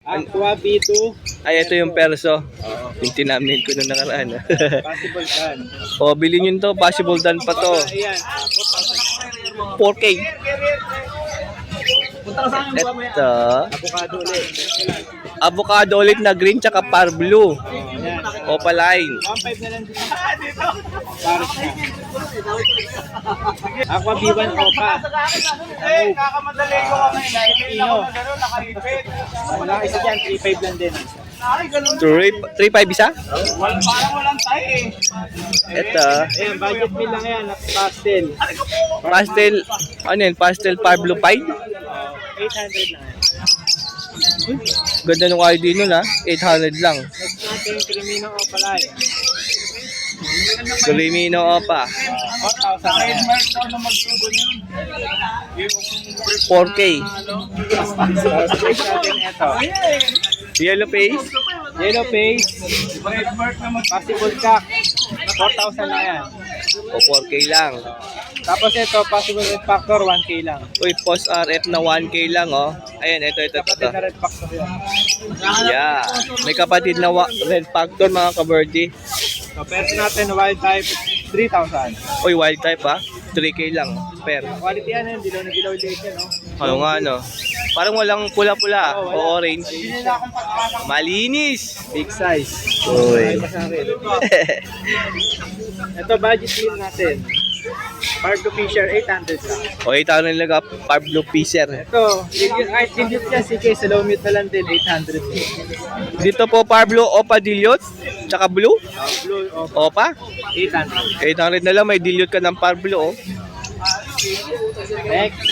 Aqua B2. Ay, ito yung perso. Yung tinamin ko nung nakaraan. Possible can. O, bilhin nyo to. Possible dan pa to. Ayan. 4K. Ito. Avocado ulit. Avocado ulit na green tsaka par blue. Ayan. Opaline. 1.5 na lang dito. Paris na. Aqua B1 Opa. Kakamadali ko kami. Ino. Nakalipit. Wala isa dyan. 3.5 lang din. Ay, ganun. 3.5 isa? Parang walang tayo eh. Ito. Ayan, budget meal lang yan. Pastel. Pastel. Ano yan? Pastel par blue pie? 800 lang. Ganda nung ID nun ha. 800 lang. Next natin, Crimino Opalay. Crimino Opa. 4,000 na yan. Mark daw na magsugon yun. 4K. Tapos next natin ito. Yellow face. Yellow face. Mark na Possible cock. 4,000 na yan. O 4K lang. Tapos ito, possible red factor, 1K lang. Uy, post RF na 1K lang oh. Ayan, ito. Kapatid na red factor yan. Yeah. May kapatid na red factor mga ka-birdie. So, pairs natin, wild type, 3,000. Uy, wild type ha. 3K lang. Per. Quality yan yun, dilaw na dilaw ulit yan, no? Ano nga no. Parang walang pula-pula o orange. Hindi na akong pagpasok. Malinis. Big size. Uy. Ay, masakit. Ito, budget meal natin. Pardo Fisher, 800 lang. O 800 lang par blue fisher. Ito, kahit dilute yan, CK, sa low mute na lang din, 800. Dito po par blue opa dilute. Tsaka blue. Blue, Opa. 800. 800 na lang. May dilute ka ng par blue oh. Next.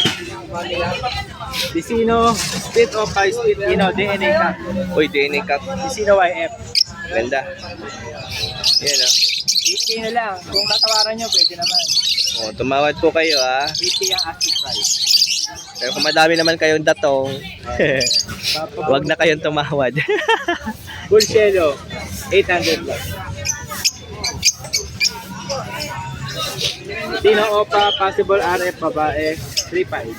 Vicino, split of 5 split, DNA cut. Uy, DNA cut. Vicino YF. Ganda. Yan oh. 8K na lang. Kung tatawaran nyo, pwede naman. O, tumawad po kayo ah. 8K ang asking price. Pero kung madami naman kayong datong, wag na kayong tumawad. Bulcelo, 800 lang. Tino Opa, possible RF babae, 3.5.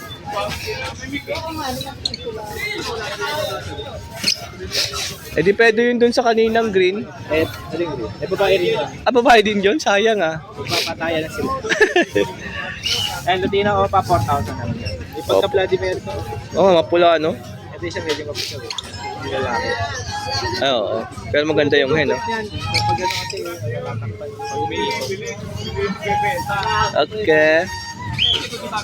Eh di pwede yun dun sa kaninang green. Ring. Babae rin yun. Ah, babae din yun? Sayang ah. Papatayan na sila. And Tino Opa, 4,000 na lang. Ipagka Vladimir to. Oo, mapula ano? Ito siya medyo mapusog. Hindi lalaki. Oo. Pero maganda yung hen, no? Yan, kapag ano kasi, tatakpan. Pag umiikot. Okay.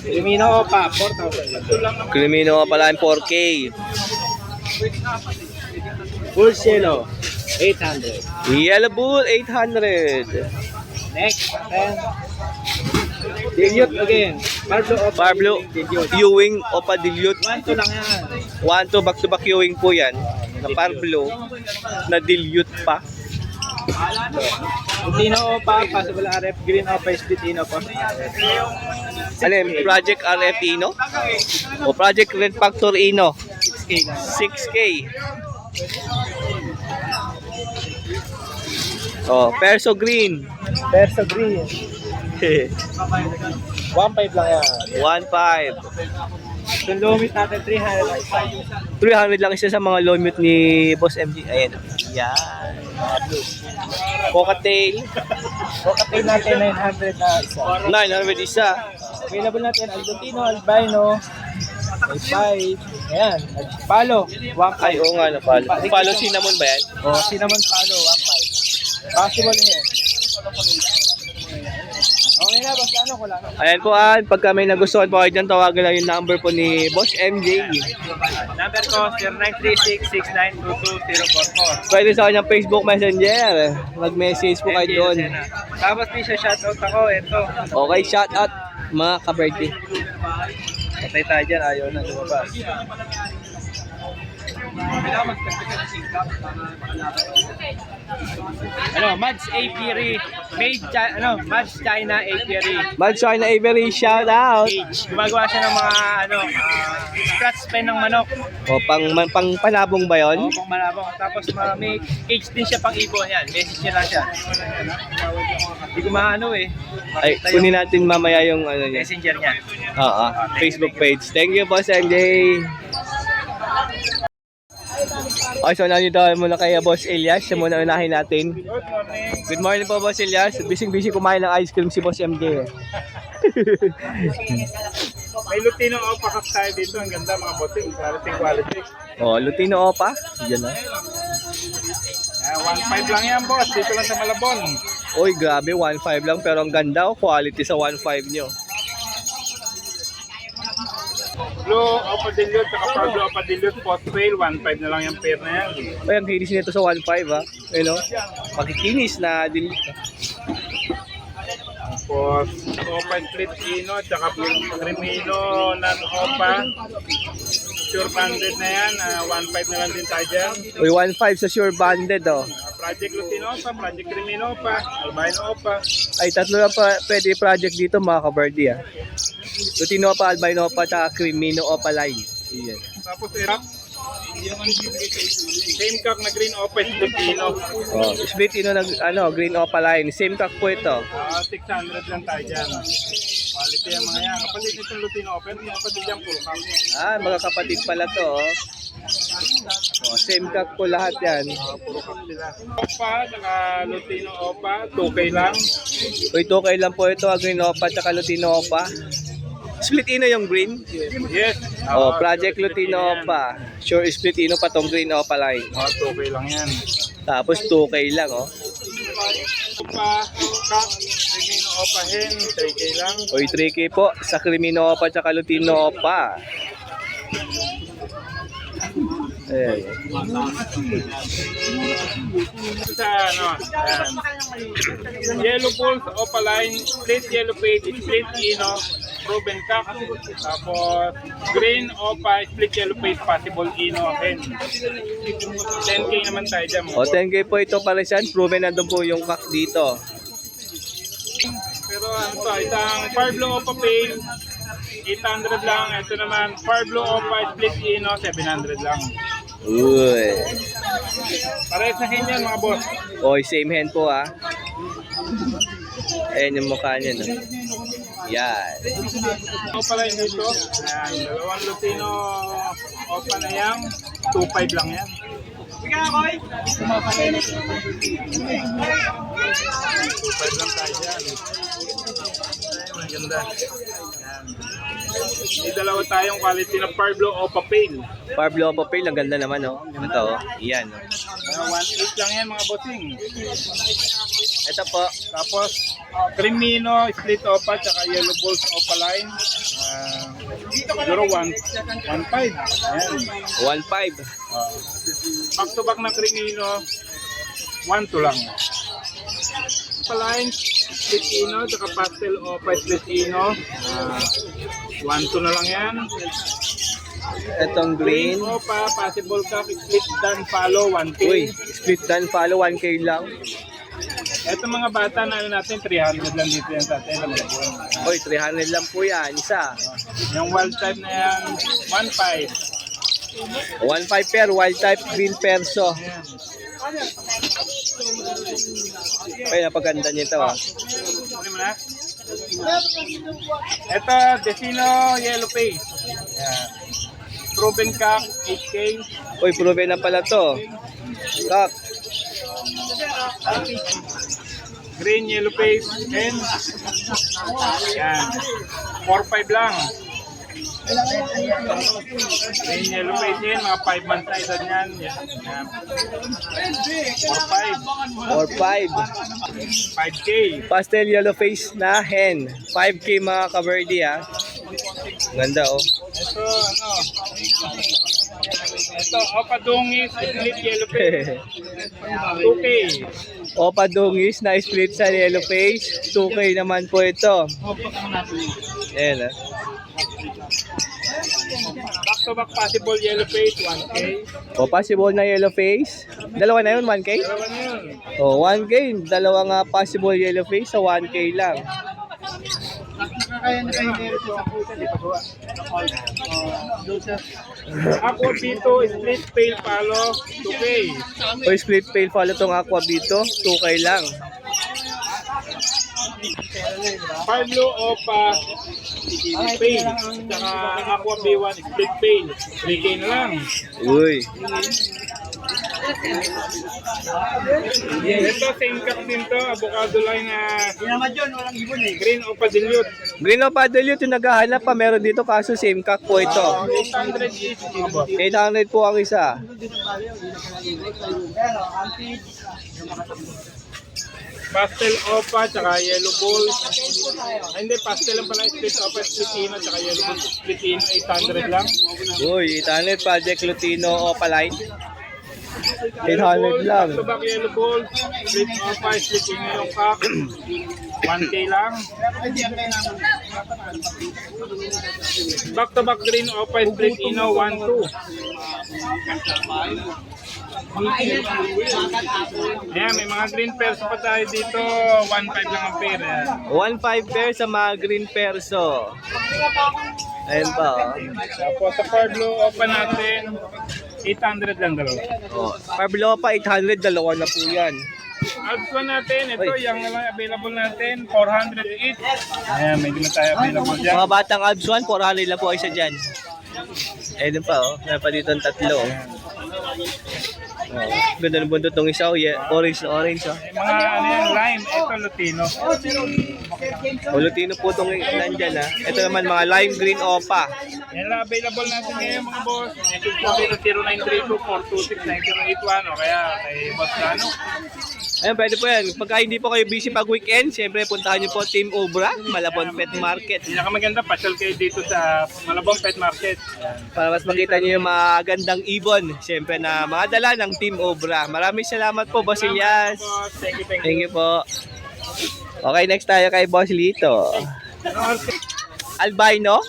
Crimino Opa, 4,000 lang. Crimino pala yung 4K. Bulcelo, 800. Yellow Bull, 800. Next, then, dilute again. Pablo, dilute. Ewing Opa Dilute. 1-2 lang yan. 1-2 back-to-back Ewing po yan. Na Pablo, na Dilute pa. Tino Opa, possible RF, green Opa, split Ino po. Ano yun? Project RF Ino? O Project Red Factor Ino? 6K lang. 6K. Oh, Perso Green. Perso green. 1.5 lang yan. 1.5. Yung low meat natin, 300 lang. 300 lang isa sa mga low mute ni Boss MG. Ayan. Yan. Cocktail. Cocktail natin, 900 na isa. 900 isa. Available natin, Albutino, Albino, May 5. Ayan, palo, 1.5. Ay, oo nga na palo. Palo cinnamon ba yan? O, cinnamon palo, 1.5. Possible yan. Okay na, boss, ano ko lang. Ayan po pagka may nagustuhan po kayo dyan, tawagan lang yung number po ni Boss MJ. Number ko, 0936-6922-044. Pwede sa kanyang Facebook Messenger. Mag-message po kayo doon. Tapos may shoutout ako, ito. Okay, shout out mga ka-birthday. Patay tayo dyan, ayaw na lumabas. Ano, Mads Apiary, Mads China Apiary. Bad China Avery, shout out. Age. Gumagawa siya ng mga scratch pen ng manok. O, pang panabong ba O, yun? pang malabong. Tapos may age din siya pang ibon yan. Message niya lang siya. Hindi ko maano eh. Ay, Makita kunin yung natin mamaya yung ano niya. messenger niya. Oo, Facebook page. Thank you, Boss MJ. Okay, so nandito muna kay Boss Elias. Siya muna unahin natin. Good morning. Good morning po, Boss Elias. Busy kumain ng ice cream si Boss MJ. May Lutino Opa Cup tayo dito. Ang ganda mga boting. Quality. Oh, Lutino Opa. Diyan na. 1.5 lang yan, boss. Dito lang sa Malabon. Uy, grabe. 1.5 lang. Pero ang ganda. Oh, quality sa 1.5 nyo. Blue Opa Dilute, saka Pearl Blue Opa Dilute, pot fail. 1.5 na lang yung pair na yan. Uy, ang kinis nito sa 1.5 ha. Ayun o. Makikinis na delete. Tapos, Opa Split Ino, saka Cremino non-Opa. Sure banded na yan. 1.5 na lang din tayo dyan. Uy, 1.5 sa sure banded oh. Project Lutino Opa, Project Cremino Opa, Albino Opa. Ay, tatlo lang pa pwede project dito mga kabardi ah. Lutino Opa, Albino Opa, tsaka Cremino Opa line. Iyan. Tapos, Iraq. Same cock na Green Opa Split Ino. Oh, split ino ng green Opa line. Same cock po ito. 600 lang tayo dyan. Quality ang mga yan. Kapatid nitong Lutino Open, yung kapatid dyan puro kami. Ah, mga kapatid pala to oh. Oh, same cock po lahat yan. Puro kami sila. Opa, saka Lutino Opa, 2K lang. Uy, 2K lang po ito, green Opa, tsaka Lutino Opa. Split ino yung green. Yes. Oh, Project Lutino Opa. Sure split ino pa tong green Opa line. 2K lang yan. Tapos 2K lang oh. Opa, cock, Remino Opa hen, 3K lang. Uy, 3K po sa Cremino Opa tsaka Lutino Opa. Ayan. Sa ayan. Yellow Bulls, Opa line, split yellow page, split Ino, proven cock. Tapos green Opa, split yellow page, possible Ino hen. 10K naman tayo dyan. O, 10K po ito para siyan. Proven nandun po yung cock dito. Pero ano to, isang Parblo Opa Pale, 800 lang. Ito naman, Parblo Opa Split Ino, 700 lang. Uy. Parehas na hen yan mga boss. Oy, same hand po ah. Ayan yung mukha niya no. Yan. Opa line dito. Ayan, dalawang Lutino Opa na yan. 2.5 lang yan. 2.5 lang tayo dyan. Ay, maganda. Ayan. May dalawa tayong quality na Parblo Opa Pale. Parblo Opa Pale, ang ganda naman oh. Ito oh. Yan oh. 1.8 lang yan mga bossing. Ito po. Tapos, Cremino, Split Opa, tsaka Yellow Bulls Opa line. Siguro 1.5. Ayan. 1.5. Back to back na Cremino, 1.2 lang. Opa line, Split Ino, tsaka Pastel Opa, Split Ino. 1.2 na lang yan. Itong green. Opa, possible cock, Split Dan Follow, 1K. Uy, split dan follow 1K lang. Ito mga bata na ano natin, 300 lang dito yan sa atin. Uy, 300 lang po yan. Isa. Yung wild type na yan, 1.5. 1.5 pair, wild type green perso. Ay, napaganda nito ah. Ano mo na? Ito, Decino Yellow Face. Yan. Proven cock, 8K. Uy, proven na pala to. Kak. Green Yellow Face, and yan. 4.5 lang. Green Yellow Face yan, mga 5 months na isa niyan. Yan. 4.5. 4.5. 5K. Pastel yellow face na hen. 5K mga kaverdi ah. Ganda oh. Ito, ano? Ito, Opa Dungis, Split Yellow Face. 2K. Opa dungis na split sa yellow face. 2K naman po ito. Ayan ah. Back to back possible Yellow Face, 1K. O possible na yellow face. Dalawa na yun, 1K? Dalawa na yun. O 1K. Dalawa nga possible yellow face sa 1K lang. Aqua Bito, Split Pale Palo, 2K. O split pail follow tong aqua dito. 2K lang. Pablo Opa, pain. Saka Aqua B1 split pain. 3K na lang. Uy. Ito, same cut din to. Avocado line na green o padilute. Green o paddle yun, yung naghahanap pa. Meron dito kaso same cock po ito. 800 each. 800 po ang isa. Pastel opa, tsaka yellow balls. Ay, hindi, pastel lang pala. Split opa, splitino, tsaka yellow balls, splitino. 800 lang. Uy, 800 Project Lutino Opaline. 800 lang. Back-to-back yellow balls, split opa, splitino yung cock. 1K lang. Back-to-back green opa, splitino, 1-2. Ayan, may mga green pairs pa tayo dito. 1.5 lang ang pair. 1.5 pair sa mga green perso. Ayun pa, oh. Tapos sa card blue open natin, 800 lang dalawa. Oh, Pablo pa 800, dalawa na po yan. Alpha natin, ito yung available natin, 400 each. Ayan, may na tayo available dyan. Mga batang Abs 1, 400 lang po isa dyan. Ayun pa, oh. Meron pa dito ang tatlo. Oh, ganda ng bundot ng isa, oh. Yeah, orange na orange, oh. May mga ano yan, lime, ito Lutino. O, Lutino po itong nandyan, ha. Ito naman mga lime green opa. Yan lang available natin ngayon mga boss. Message po dito 0932-426-9081 o kaya kay Boss Lano. Ayun, pwede po yan. Pagka hindi po kayo busy pag weekend, siyempre puntahan niyo po Team Obra, Malabon Pet Market. Pinakamaganda, pasyal kayo dito sa Malabon Pet Market. Para mas makita niyo yung mga gandang ibon, siyempre na mga dala ng Team Obra. Maraming salamat po, Boss Elias. Boss, thank you, thank you. Thank you po. Okay, next tayo kay Boss Lito. Albino?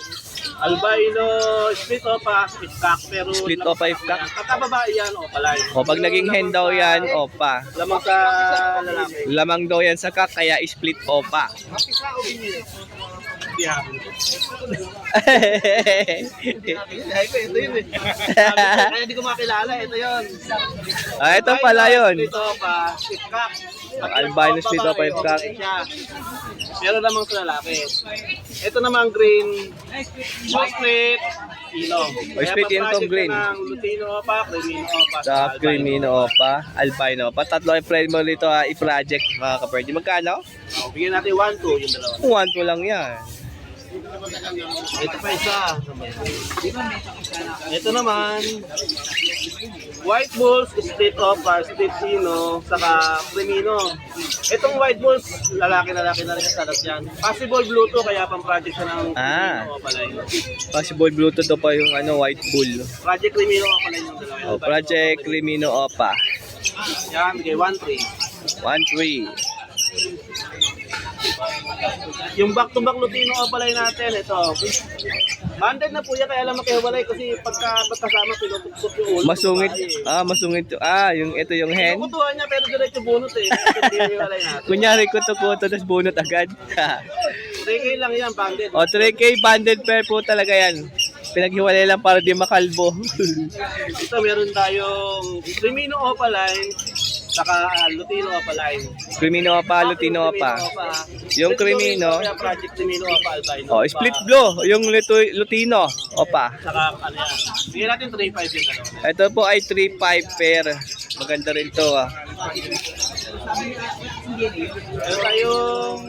Albino, split opa, iskak, pero Split opa, iskak. pagkababae yan, opaline. O pag naging hen daw yan, opa. Lamang sa lalaki. Lamang daw yan sa kak, kaya split opa. Yeah. Ito yun eh. Kaya hindi ko makilala, ito yun. Ah, ito pala yun. Split opa, iskak. Ang albino split opa, iskak. Pero lamang sa lalaki. Ito naman green, split, ino. split yun tong green. Lutino opa, Cremino opa. Sa Cremino opa, albino opa. Tatlo yung friend mo dito i-project mga kaperdi. Magkano? Bigyan natin 1-2 yung dalawa. 1 lang yan. Ito pa isa. Ito naman, white bulls, split opa, split sino, saka Cremino. Itong white bulls, lalaki na rin sa talas yan. Possible blue to, kaya pang project siya ng Cremino opa line. Possible Bluetooth to pa yung white bull. Project Cremino opa line yung dalawa. Oh, Project Cremino opa. Yan, bigay 1-3. 1-3. Yung back-to-back Lutino opalay natin, ito. Banded na po yan, kaya lang makiwalay kasi pagkasama pinutukot yung ulo. Masungit. Masungit. Yung ito yung hen. Kutuhan niya pero diretso bunot eh. Hiwalay natin. Kunyari kuto-kuto tapos bunot agad. 3K lang yan, banded. O 3K banded pair po talaga yan. Pinaghiwalay lang para di makalbo. Ito meron tayong Cremino opaline, saka Lutino opaline. Cremino opa, Lutino opa. Yung Cremino, Kaya project Cremino opa albino. split blue, yung Lutino opa. Saka ano yan. Bigyan natin 3.5 yung dalawa. Ito po ay 3-5 pair. Maganda rin to Meron tayong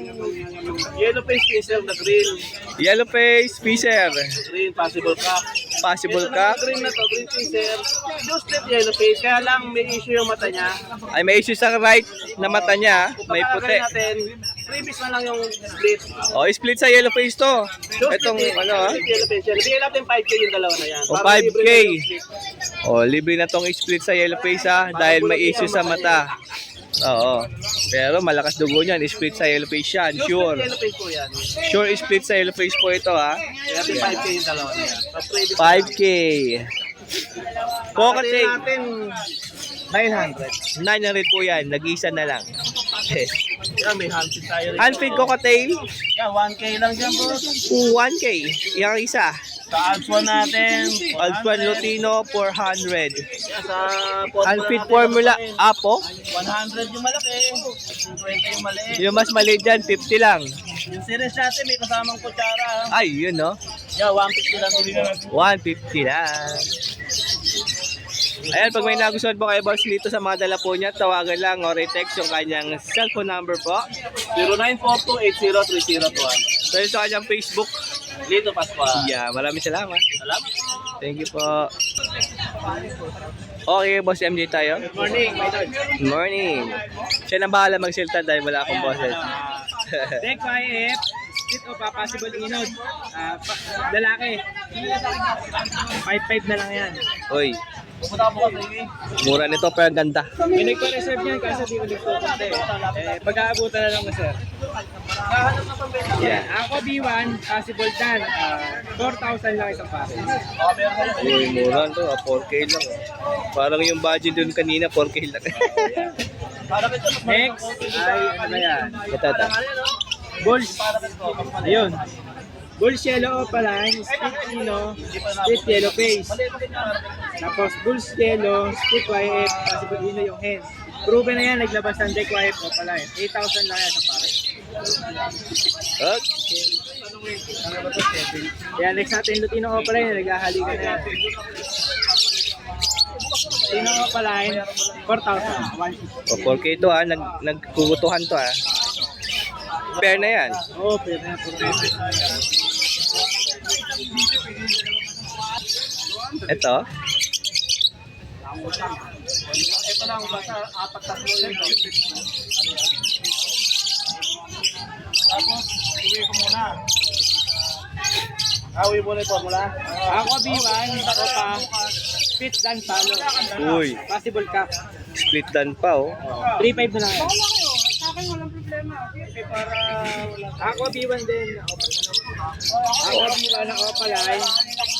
yellow face piece na green. Yellow face, Fisher. Green, possible cup. Possible Ito cup. na green na to, green piece. Yung split yellow face, kaya lang may issue yung mata niya. Ay may issue sa right na mata niya. May puti. natin, previous na lang yung split. O split sa yellow face to. Yung Itong split, ano split yellow face. Bigyan natin 5K yung dalawa na yan. O Para 5K. libre na yung split. Libre na tong split sa yellow face dahil may issue sa mata. Oo. Pero malakas dugo niyan, split sa yellow face yan, Yung sure. split yellow face po yan. Sure split sa yellow face po ito Bigyan natin 5K yung dalawa na yan. Tapos previous 5K. Cocktail. natin 900. 900 po yan, nag-isa na lang. Yan, may handfeed tayo rin. Handfeed cocktail, Yan, 1K lang dyan, boss. 1K. Yung isa. Sa Alps 1 natin, Alphan Lutino, 400. Yan, sa Handfeed formula, apo. 100 yung malaki, 20 yung maliit. Yung mas maliit dyan, 50 lang. Yung series natin may kasamang kutsara. Ay, yun no. Yeah, 150 lang din. 150 lang. Ayan, pag may nagustuhan po kayo boss dito sa mga dala po niya, tawagan lang or i-text yung kanyang cellphone number po. 0942-803021. So yun sa kanyang Facebook. Lito Pascual. Yeah, maraming salamat. Salamat. Thank you po. Okay, Boss MJ tayo. Good morning, my lord. Good morning. Siya na bahala magsilta dahil wala akong boses. Deck YF, split o possible inod. Lalaki. 5-5 na lang yan. Uy, Pupunta po kasi. mura nito pero ang ganda. May nagpa-reserve niyan kasi di ko nagpupunta eh. Pag-aabutan na lang mo sir. Yeah. Ako B1, possible dan. 4,000 lang isang pare. Uy, mura to. 4K lang. Parang yung budget dun kanina, 4K lang. Next ay ano ba yan? Ito. Bulls. Ayun. Bulls yellow opaline, split ino, split yellow face. Tapos bulls yellow, split YF, possible ino yung hen. Proven na yan, naglabas ng deck YF opaline. 8,000 lang yan sa pare. Okay. Yan, next natin Lutino opaline, naghahalikan na yan. Lutino opaline, 4,000. 4K to ha. Nagkugutuhan to ha. Pair na yan. Oo, pwede na po. Ito. Ito lang, basta 4-3 yun. Tapos, uwi ko muna. Uwi mo na yung formula. Ako B1, ako pa, split dan palo. Uy, Possible cap. split dan pa oh. 3.5 na lang. Sa akin walang problema. Ako B1 din. Ako B1 ako pala.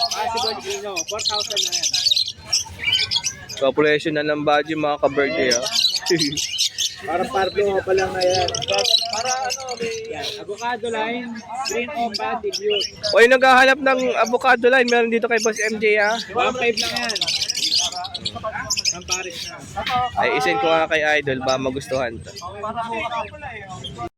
Possible Ino. 4,000 na yan. Population na ng budget mga ka-birthday ha. Parang pardo ako pa lang na yan. Para ano, yan. Avocado line, green opa, dilute. O yung naghahanap ng avocado line, meron dito kay Boss MJ ha. 1.5 lang yan. Ang pares na. Ay, isin ko nga kay Idol ba magustuhan to. Para bukas.